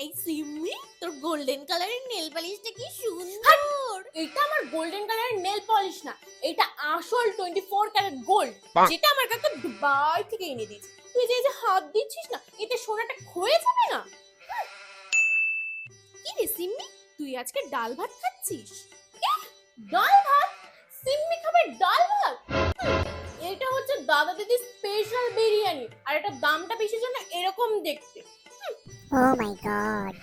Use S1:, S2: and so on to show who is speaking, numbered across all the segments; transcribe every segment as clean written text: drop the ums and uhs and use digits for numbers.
S1: এই সিম্মি, তোর গোল্ডেন কালারের নেল পালিশটা কি সুন্দর।
S2: এটা আমার গোল্ডেন কালারের নেল পলিশ না, এটা আসল 24 ক্যারেট গোল্ড, যেটা আমার কাকা দুবাই থেকে এনে দিয়েছে। তুই যে হাত দিচ্ছিস না, এতে সোনাটা ক্ষয়ে যাবে না?
S1: কি রে সিম্মি, তুই আজকে ডাল ভাত খাচ্ছিস?
S2: ডাল ভাত? সিম্মি খাবে ডাল ভাত? এটা হচ্ছে দাদা দিদির স্পেশাল বিরিয়ানি, আর এটা দামটা বেশি জন্য এরকম দেখতে।
S3: Oh my god.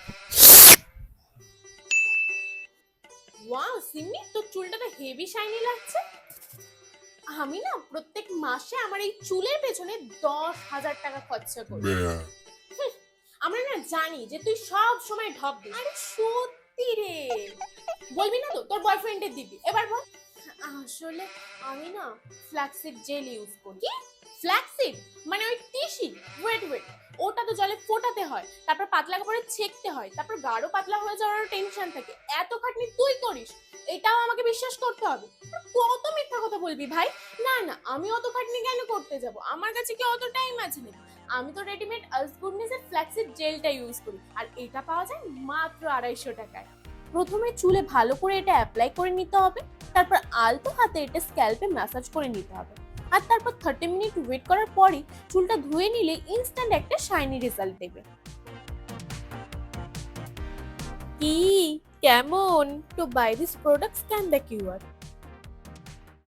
S2: ওয়াও সিম্মি, তোর চুলটা তো হেভি শাইনি লাগছে। আমি না প্রত্যেক মাসে আমার এই চুলের পেছনে 10,000 টাকা খরচা করি। আমরা না জানি যে তুই সব সময় ঢপ দিস। আরে সত্যি রে, বলবি না তো তোর বয়ফ্রেন্ডের দিবি? এবার বল। আসলে আমি না ফ্ল্যাক্সিড জেল ইউজ করি। কি ফ্ল্যাক্সিড? মানে ওই টিসি? ওয়েট, ওটা তো জলে ফোটাতে হয়, তারপর পাতলা কাপড়ে ছেঁকতে হয়, তারপর গাঢ় পাতলা হয়ে যাওয়ার টেনশন থাকে। এত খাটনি তুই করিস, এটাও আমাকে বিশ্বাস করতে হবে? কত মিথ্যা কথা বলবি ভাই। না না, আমি অত খাটনি কেন করতে যাব? আমার কাছে কি অত টাইম আছে নাকি? আমি তো রেডিমেড আলসগুডনেসের ফ্ল্যাক্সিড জেলটা ইউজ করি, আর এটা পাওয়া যায় মাত্র 250 টাকায়। প্রথমে চুলে ভালো করে এটা অ্যাপ্লাই করে নিতে হবে, তারপর আলতো হাতে এটা স্ক্যাল্পে ম্যাসাজ করে নিতে হবে, আর তারপর 30 মিনিট ওয়েট করার পরে চুলটা ধুয়ে নিলে ইনস্ট্যান্ট একটা শাইনি রেজাল্ট দেবে।
S1: কি কেমন? To buy this products, scan the QR.